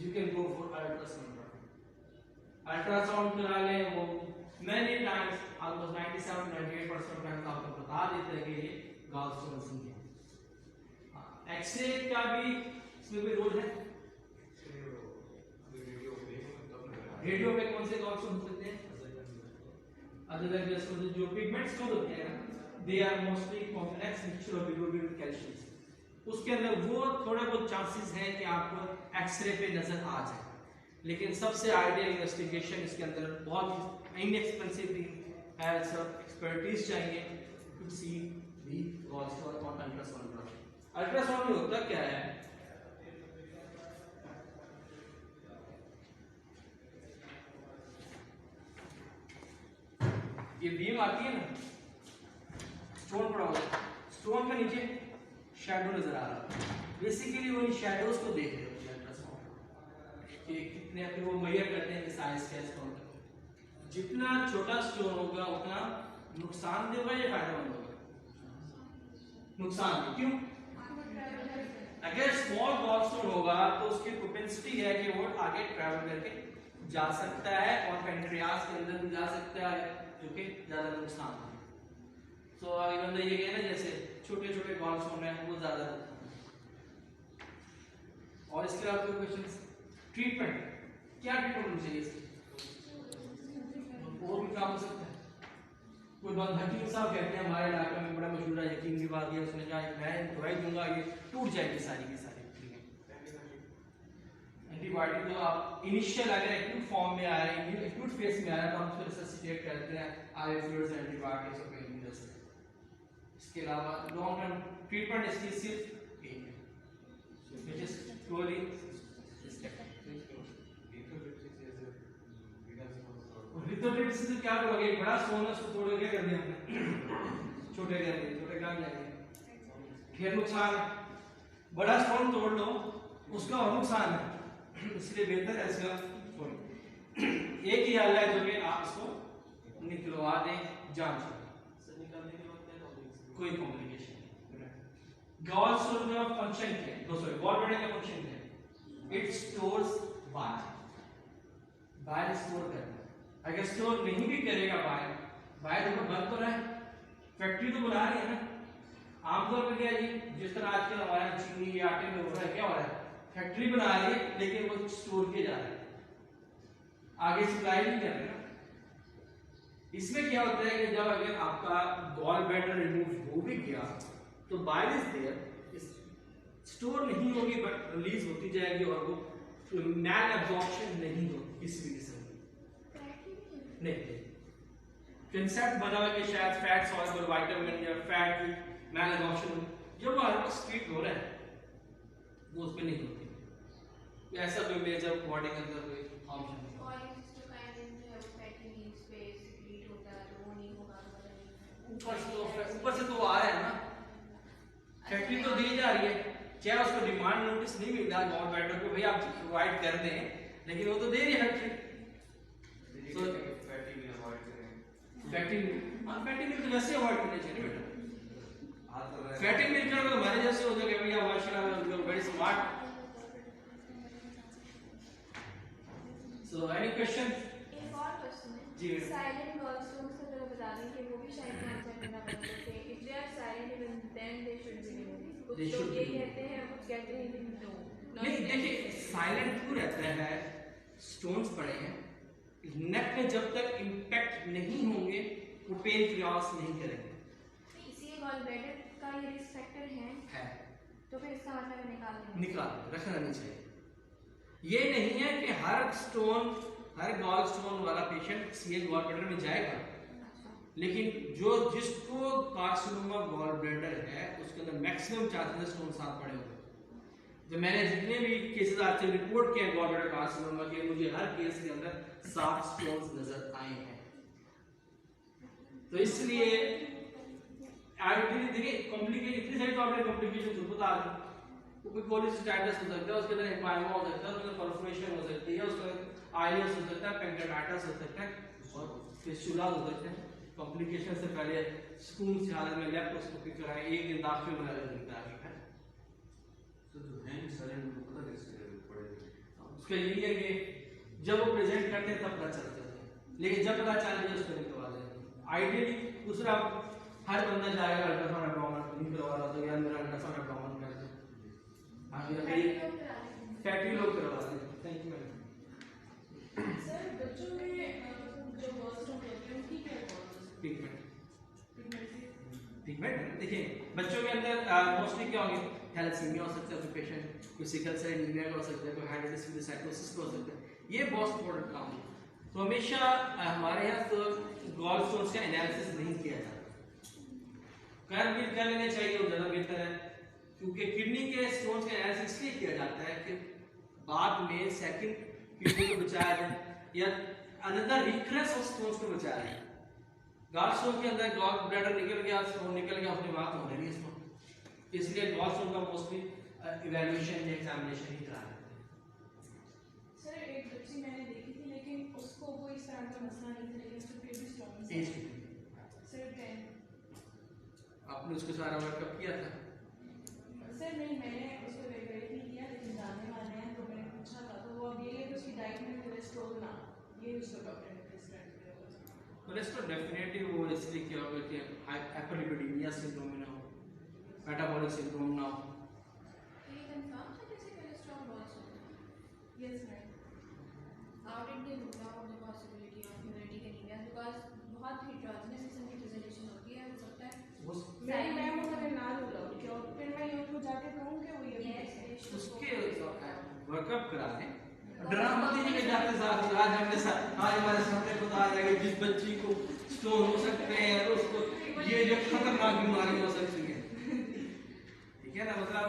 you can go for ultrasound. Ultrasound करा लें, वो many times almost 97-98% टाइम आपको बता देते हैं कि ये gallstones हैं। एक्सरे का भी इसमें कोई रोल है? रेडियो पे कौन से gallstones होते हैं? अदर देन जस्ट जो पिगमेंट स्टोन होते हैं ना, they are mostly complex mixture of bilirubin with calcium. उसके अंदर वो थोड़े बहुत चांसेस हैं कि आपको एक्सरे पे नजर आ जाए, लेकिन सबसे आइडियल इन्वेस्टिगेशन इसके अंदर बहुत इनएक्सपेंसिव है, सब एक्सपर्टीज चाहिए to see the gallstone on ultrasound. Ultrasound में होता क्या है, ये बीम आती है ना, स्टोन पड़ा हुआ है, स्टोन के नीचे शैडो नजर आ रहा है, बेसिकली वो इन शैडोज को देख रहे होते हैं अल्ट्रासाउंड कि कितने, फिर वो मेजर करते हैं कि साइज क्या है स्टोन का। जितना छोटा स्टोन होगा उतना नुकसान देगा या फायदेमंद होगा? नुकसान। क्यों? अगर स्मॉल गॉलस्टोन होगा तो उसकी प्रोपेंसिटी है कि वो आगे ट्रैवल करके जा सकता है और पेंक्रियास के अंदर भी जा सकता है, जो कि ज्यादा नुकसान है। तो आगे बंदा ये कहे ना जैसे छोटे छोटे गॉलस्टोन है वो ज्यादा नुकसान है। और इसके अलावा कोई क्वेश्चंस? ट्रीटमेंट, क्या ट्रीटमेंट होना चाहिए इसकी? और भी काम हो सकता है। कोई बंद हकीम साहब कहते हैं हमारे इलाके में बड़ा मशहूर है, यकीन की बात है, उसने कहा मैं दवाई दूंगा ये टूट जाएगी सारी की सारी। एंटीबायोटिक तो आप इनिशियल अगर एक्यूट फॉर्म में आ रहे हैं, एक्यूट फेज में आ रहा है तो हम उसको रिससिटेट करते हैं आईवी फ्लूइड्स एंटीबायोटिक्स और पेन किलर्स से। इसके अलावा लॉन्ग टर्म ट्रीटमेंट इसकी सिर्फ एक है, व्हिच इज प्योरली लिथोट्रिप्सिस से क्या करोगे? बड़ा स्टोन है उसको तोड़ के कर दिया हमने, छोटे कर दिए, छोटे काम जाएंगे, फिर नुकसान है। बड़ा स्टोन तोड़ लो उसका और नुकसान है, इसलिए बेहतर है इसका एक ही हल है जो कि आप इसको निकलवा दें जांच कोई कॉम्प्लिकेशन नहीं। गॉल स्टोन का फंक्शन क्या है? सॉरी, गॉल ब्लैडर का फंक्शन क्या है? इट स्टोर्स बाइल स्टोर करता है। अगर स्टोर नहीं भी करेगा बाइल तो बंद तो रहा है, फैक्ट्री तो बना रही है ना। आमतौर पर क्या है जी, जिस तरह आजकल हमारे चीनी या आटे में हो रहा है, क्या हो रहा है? फैक्ट्री बना रही है लेकिन वो स्टोर किए जा रहे हैं, आगे सप्लाई नहीं कर रहे ना। इसमें क्या होता है कि जब अगर आपका गॉल ब्लैडर रिमूव हो भी गया तो बाइल इज देयर, स्टोर नहीं होगी बट रिलीज होती जाएगी और वो मैल एब्जॉर्प्शन नहीं होगी किसी भी किस्म की नहीं। कंसेप्ट बना हुआ कि शायद फैट सॉल्युबल विटामिन या फैट की मैल एब्जॉर्प्शन जब हमारे पास स्ट्रीट हो रहा है वो उस पे नहीं होती, ऐसा कोई मेजर बॉडी के अंदर कोई ऑप्शन नहीं। ऊपर से तो आ रहा है ना, फैक्ट्री तो दी जा रही है, चाहे उसको डिमांड नोटिस नहीं मिल रहा गॉल ब्लैडर को भाई आप प्रोवाइड कर दें, लेकिन वो तो दे रही है फैक्ट्री। तो फैटी मिल्क तो वैसे अवॉइड करना चाहिए बेटा। फैटी मिल्क का हमारे जैसे हो जाएगा भैया माशाल्लाह very smart. So any question? एक और क्वेश्चन है जी साइलेंट गॉलस्टोन्स का जरा बता दें कि वो भी शायद आंसर करना पड़ता है। If they are silent even then they should be removed. कुछ लोग ये कहते हैं, कुछ कहते हैं कि नो। नहीं देखिए, साइलेंट क्यों रहता है? स्टोन्स पड़े हैं नेक में, जब तक इंपैक्ट नहीं होंगे वो पेन क्रियास नहीं करेंगे। इसी गॉल ब्लैडर का ये रिस्क फैक्टर है तो फिर इसका मतलब निकाल रखना नहीं चाहिए। ये नहीं है कि हर गॉल स्टोन वाला पेशेंट सीएल गॉल ब्लैडर में जाएगा, लेकिन जिसको कार्सिनोमा गॉल ब्लैडर है उसके अंदर मैक्सिमम चांसेस स्टोन साथ पड़े होंगे। तो मैंने जितने भी केसेस आज से रिपोर्ट किए गॉल ब्लैडर कार्सिनोमा के, मुझे हर केस के अंदर 7 स्टोन्स नजर आए हैं। तो इसलिए देखिए कॉम्प्लिकेशन इतनी सारी कॉम्प्लिकेशन तो बता रही, कोई कोलिस्टाइटिस हो सकता है, उसके अंदर एम्पाइमा हो सकता है, उसके अंदर परफोरेशन हो सकती है, उसके अंदर आइलिस हो सकता है, पेंक्रेटाइटिस हो सकता है और फिस्टुला हो सकता है। कॉम्प्लिकेशन से पहले स्कूल से हालत में लेप्रोस्कोपी कराएं, एक दिन दाखिल में लगा देता है। तो जो हैंड साइलेंट को पता कैसे पड़ेगा? उसका यही है कि जब वो प्रेजेंट करते हैं तब पता चलता है, लेकिन जब पता चल जाए उसको निकलवा दें। आइडियली दूसरा हर बंदा जाएगा अल्ट्रासाउंड एब्डोमेन नहीं करवा रहा तो यार मेरा अल्ट्रासाउंड एब्डोमेन कर दो, फैटी लोग करवा दें। Thank you ma'am. सर बच्चों में जो गॉलस्टोन होते हैं उनकी क्या कॉज है? पिगमेंट देखिए बच्चों के अंदर मोस्टली क्या होंगे, थैलेसीमिया हो सकता है, कोई पेशेंट कोई सिकल सेल एनीमिया का हो सकता है, कोई हाइड्रोसिस साइटोसिस का हो सकता है, ये बहुत इंपॉर्टेंट काम है। तो हमेशा हमारे यहाँ तो गॉलस्टोन्स का एनालिसिस नहीं किया जाता, कर लेना चाहिए वो ज़्यादा बेहतर है, क्योंकि किडनी के स्टोन्स का एनालिसिस इसलिए किया जाता है कि बाद में सेकंड किडनी को बचाया जाए या अनदर रिकरेंस ऑफ स्टोन्स को बचाया जाए। गॉलस्टोन के अंदर गॉल ब्लैडर निकल गया, स्टोन निकल गया, अपनी बात हो रही है इसमें, इसलिए गॉलस्टोन का मोस्टली इवैल्यूएशन या एग्जामिनेशन ही करा देते हैं। सर एक बच्ची मैंने देखी थी लेकिन उसको वो इस तरह का मसला नहीं था, लेकिन उसको फिर भी स्टोन एज कितनी? सर 10। आपने उसको सारा वर्कअप किया था? सर नहीं, मैंने उसको वेट नहीं किया, लेकिन जानने वाले हैं तो मैंने पूछा था, तो वो अब ये है कि उसकी डाइट में कोलेस्ट्रॉल ना, ये उसको डॉक्टर ने प्रिस्क्राइब किया था। कोलेस्ट्रॉल डेफिनेटली वो इसलिए क्या होगा कि हाइपरलिपिडेमिया सिंड्रोम ना हो, मेटाबॉलिक सिंड्रोम ना हो। ये कंफर्म है जैसे कोलेस्ट्रॉल लॉस होता है? Yes ma'am. How did they rule out the possibility of hemolytic anemia? Because बहुत heterogeneous किस्म की presentation होती है, हो सकता है वो मेरी मैम उन्होंने ना रूल आउट किया, और फिर मैं उनको जाके कहूँ कि वो ये भी Yes, कैसे they should उसके go. वर्कअप करा लें, ड्रामा दीजिए कि जाते साथ आज हमने आज हमारे सामने बता रहे हैं कि जिस बच्ची को स्टोन हो सकते हैं उसको ये जो खतरनाक बीमारी हो सकती है, ठीक है ना, मतलब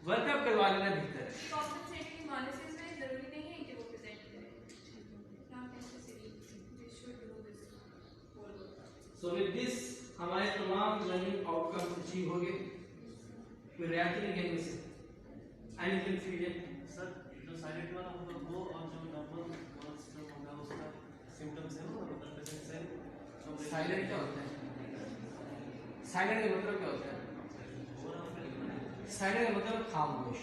वर्कअप करवा लेना बेहतर है। Compensating hemolysis में जरूरी नहीं है कि वो present करें, not necessary. They should do this whole workup. So with this हमारे तमाम लर्निंग आउटकम्स अचीव हो गए, कोई रिएक्शन नहीं है इससे, एनीथिंग फील सर जो साइलेंट वाला होगा वो और जो नॉर्मल कोलेस्ट्रॉल होगा उसका सिम्टम्स है वो मतलब पेशेंट से साइलेंट क्या होता है? साइलेंट का मतलब क्या होता है? साइलेंट का मतलब खामोश,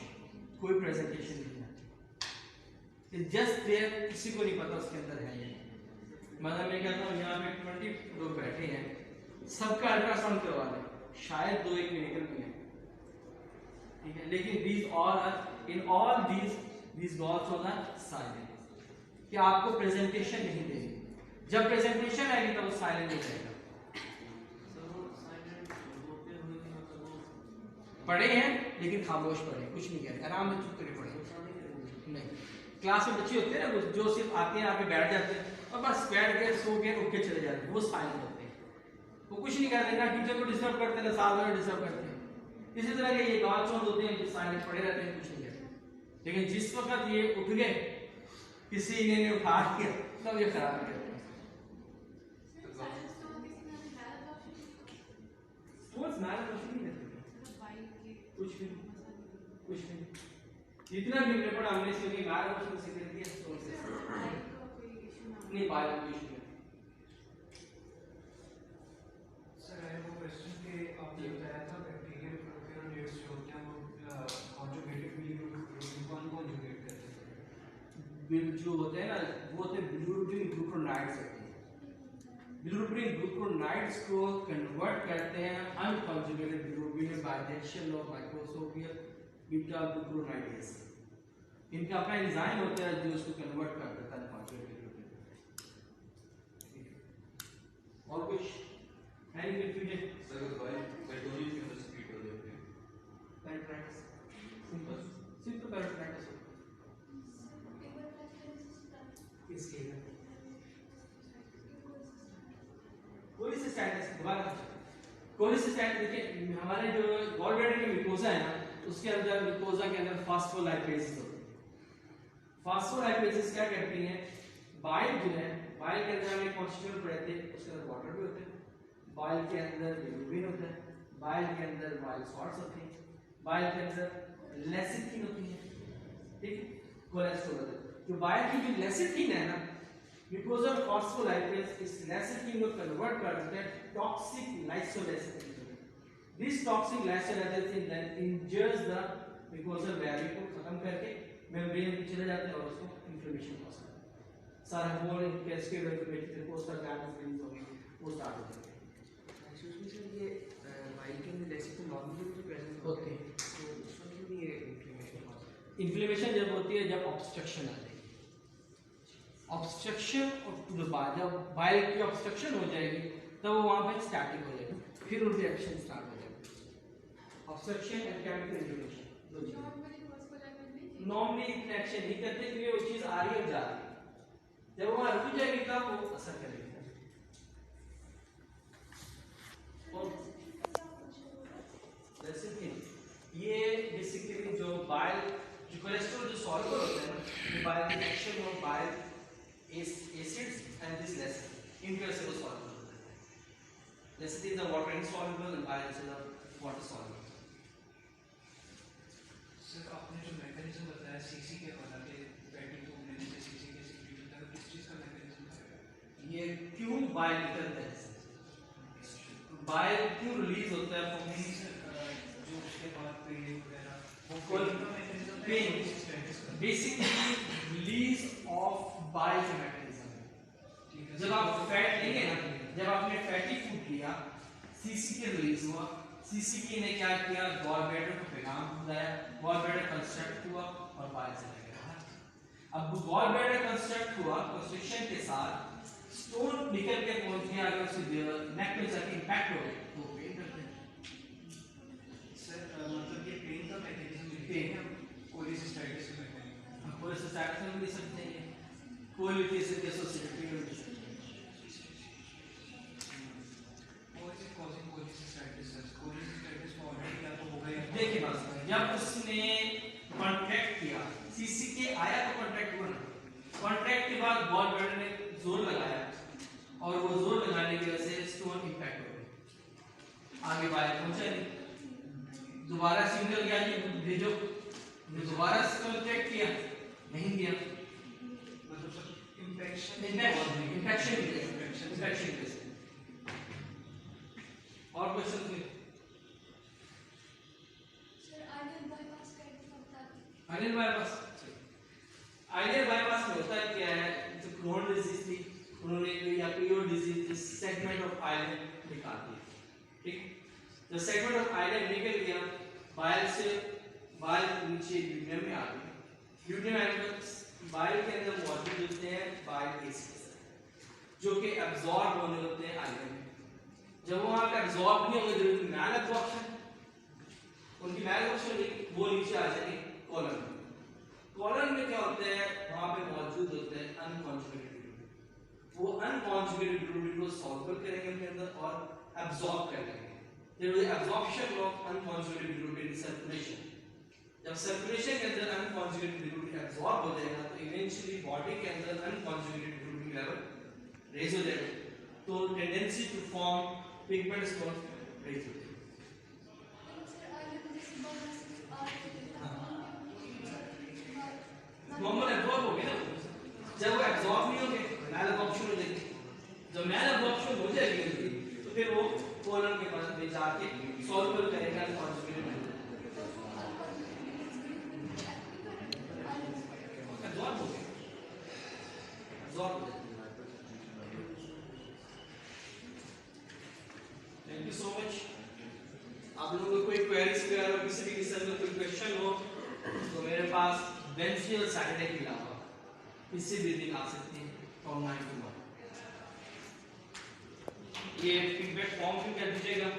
कोई प्रेजेंटेशन नहीं है, जस्ट देयर, किसी को नहीं पता उसके अंदर है ये। मतलब मैं कहता हूँ यहाँ पे 20 लोग बैठे हैं, सबका अल्ट्रासाउंड करवा लें, शायद 2-1 में निकल भी है, ठीक है, लेकिन these all are in all these gallstones are silent, कि आपको प्रेजेंटेशन नहीं देंगे, जब प्रेजेंटेशन आएगी तब वो साइलेंट हो जाएगा। पढ़े हैं लेकिन खामोश पढ़े, कुछ नहीं कह रहे, आराम से चुप करके पढ़े। नहीं, क्लास में बच्चे होते हैं ना जो सिर्फ आते हैं आके बैठ जाते हैं और बस बैठ के सो के उठ के चले जाते हैं, वो साइलेंट होते हैं, वो कुछ नहीं करते, ना टीचर को डिस्टर्ब करते हैं ना साथ में डिस्टर्ब करते हैं। इसी तरह के ये गॉलस्टोन होते हैं जो साइलेंट पड़े रहते हैं, कुछ नहीं करते, लेकिन जिस वक्त ये उठ गए, किसी ने उठा दिया, तब ये खराब करते हैं। Silent stone किसी ने बताया था आपको? स्टोन्स मैटर कुछ नहीं करते, कुछ भी कुछ नहीं, जितना भी हमने पढ़ा हमने से नहीं मैटर कुछ नहीं सीख दिया स्टोन से, नहीं पाया कोई इशू नहीं। Sir I have a question कि आपने बताया था बैक्टीरियल प्रोकैरियोट्स जो होते हैं वो कॉन्जुगेटेड बिलीरुबिन कॉन्जुगेट करते हैं, जो होते हैं ना वो होते हैं बिलिरुबिन ग्लूकोनाइड्स होते हैं, बिलिरुबिन ग्लूकोनाइड्स को कन्वर्ट करते हैं unconjugated bilirubin by the action of microscopial beta glucuronidase. इनका अपना एंजाइम होता है जो उसको कन्वर्ट कर देता है अनकॉन्जुगेटेड बिलिरुबिन। और कुछ है नहीं कंफ्यूजन? सर बाय की रेसिपी कर देते हैं पैराट्राइटिस सिंपल सिंपल पैराट्राइटिस इसलिए कोलिसिस्टाइटिस दोबारा कोलिसिस्टाइटिस देखिए हमारे जो गॉल ब्लैडर की म्यूकोसा है ना उसके अंदर म्यूकोसा के अंदर फास्फोलाइपेजेस होते हैं। फास्फोलाइपेजेस क्या करती हैं, बाइल जो है बाइल के अंदर हमें कॉन्स्टिट्यूएंट रहते हैं, उसके अंदर वाटर भी होते हैं, बाइल के अंदर बिलिरुबिन होता है, बाइल के अंदर बाइल सॉल्ट्स होते हैं, बाइल के अंदर लेसिथिन होती है, ठीक है, कोलेस्ट्रॉल होता है। तो बाइल की जो लेसिथिन है ना म्यूकोसा फॉस्फोलाइपेज इस लेसिथिन को कन्वर्ट कर देते हैं toxic lysolecithin. This toxic lysolecithin then injures the mucosa barrier को खत्म करके मेम्ब्रेन में चले जाते हैं और उसको इन्फ्लेमेशन कॉज करते हैं, सारा होल कैस्केड में कोस्टल गैंग्स रिलीज होगी, वो स्टार्ट हो जाते हैं। एक्चुअली सर ये बाइल के अंदर लेसिथिन नॉर्मली जो प्रेजेंट होते हैं तो उसमें क्यों नहीं है इन्फ्लेमेशन हो सकता? इन्फ्लेमेशन जब होती है जब ऑब्स्ट्रक्शन आ जाएगी, ऑब्स्ट्रक्शन टू द बाइल, जब बाइल की ऑब्स्ट्रक्शन हो जाएगी तब वो वहां पे स्टैटिक हो जाएगी, फिर उनकी एक्शन स्टार्ट हो जाएगी। Obstruction and chemical inflammation normally इतना एक्शन नहीं करते क्योंकि वो चीज आ रही है जा रही है, जब वो वहां रुक जाएगी तब वो असर करेगी। और जैसे कि ये बेसिकली जो बाइल जो कोलेस्ट्रॉल जो सॉल्युबल होता है ना, ये बाइल की action of bile acids and this lecithin इनके वजह से वो सॉल्युबल होता है। जैसे these are water insoluble and biological are water soluble. Sir आपने जो मैकेनिज्म बताया सीसी के वाला के फैटी टू लेने से सीसी के सीक्रेशन तक किस चीज़ का मैकेनिज्म था? ये क्यों बाइल निकलता है? बाइल क्यों रिलीज होता है from नहीं सर, जो उसके बाद पेन वगैरह वो कौन का mechanism pain basically release of bile का mechanism है. जब आप फैट लेंगे ना, जब आपने फैटी फूड लिया, सीसी के रिलीज हुआ, सीसी के ने क्या किया, गॉल ब्लैडर को पैगाम पहुंचाया, गॉल ब्लैडर कंस्ट्रक्ट हुआ और बाइल चला गया. अब गॉल ब्लैडर कंस्ट्रक्ट हुआ, कंस्ट्रक्शन के साथ स्टोन निकल के पहुंच गया, अगर उसके नेक में जाके इंपैक्ट हो गया तो पेन करते हैं. सर मतलब ये पेन का मैकेनिज्म पेन कोलिसिस्टाइटिस का मैकेनिज्म हम पूरे सोसाइटी में भी सकते हैं, कोई भी केस के एसोसिएटेड भी हो सकते हैं. causing cholecystitis सर cholecystitis को ऑलरेडी या तो हो गया देखिए बात सुनिए, जब उसने कॉन्ट्रैक्ट किया, सीसी के आया तो कॉन्ट्रैक्ट हुआ ना, कॉन्ट्रैक्ट के बाद गॉल ब्लैडर ने जोर लगाया और वो जोर लगाने की वजह से स्टोन इंपैक्ट हो गया, आगे बाहर पहुंचा नहीं, दोबारा सिग्नल गया कि भेजो, दोबारा कॉन्ट्रैक्ट किया, नहीं दिया, मतलब सर इन्फेक्शन और क्वेश्चन थे? सर आइडियल बाईपास कैसे होता है? आइडियल बाईपास में होता है क्या है, जो क्रोन डिजीज थी उन्होंने या PO disease segment of island निकाल दिया. ठीक, जब सेगमेंट ऑफ आइलैंड निकल गया, बाइल से बाइल नीचे ड्यूडियम में आ गई, ड्यूडियम बाइल के अंदर मौजूद होते हैं बाइल एसिड्स जो कि एब्जॉर्ब होने होते हैं आइलैंड में. जब वो वहां पे एब्जॉर्ब नहीं होंगे, जरूर मैल एब्जॉर्प्शन, उनकी मैल एब्जॉर्प्शन वो नीचे आ जाएंगे कॉलम में. कॉलम में क्या होता है, वहां पे मौजूद होते हैं अनकॉन्जुगेटेड ग्लूटामिन. वो अनकॉन्जुगेटेड ग्लूटामिन को सॉल्व करेंगे उनके अंदर और एब्जॉर्ब कर लेंगे. There is absorption of unconjugated glutamine in circulation. जब सर्कुलेशन के अंदर अनकॉन्जुगेटेड ग्लूटामिन एब्जॉर्ब हो जाएगा तो इवेंचुअली बॉडी के अंदर अनकॉन्जुगेटेड ग्लूटामिन लेवल रेज हो जाएगा, तो tendency to form pigment stone raise हो जाएगी. सर आइडियल जैसे बबल्स आते हैं नॉर्मल एब्जॉर्ब हो गए ना, जब वो एब्जॉर्ब नहीं होंगे मैल एब्जॉर्प्शन हो जाएगी. जब मैल एब्जॉर्प्शन हो जाएगी तो फिर वो कॉलम के पास में जाके सॉल्युबल करेगा अनकॉन्जुगेटेड एब्जॉर्ब हो गए, एब्जॉर्ब हो जाएगी. Thank you so much. आप लोगों को कोई क्वेरीज वगैरह किसी भी किस्म का कोई क्वेश्चन हो तो मेरे पास वेडनेसडे और सैटरडे के अलावा किसी भी दिन आ सकते हैं फ्रॉम 9 to 1. ये फीडबैक फॉर्म फिल कर दीजिएगा.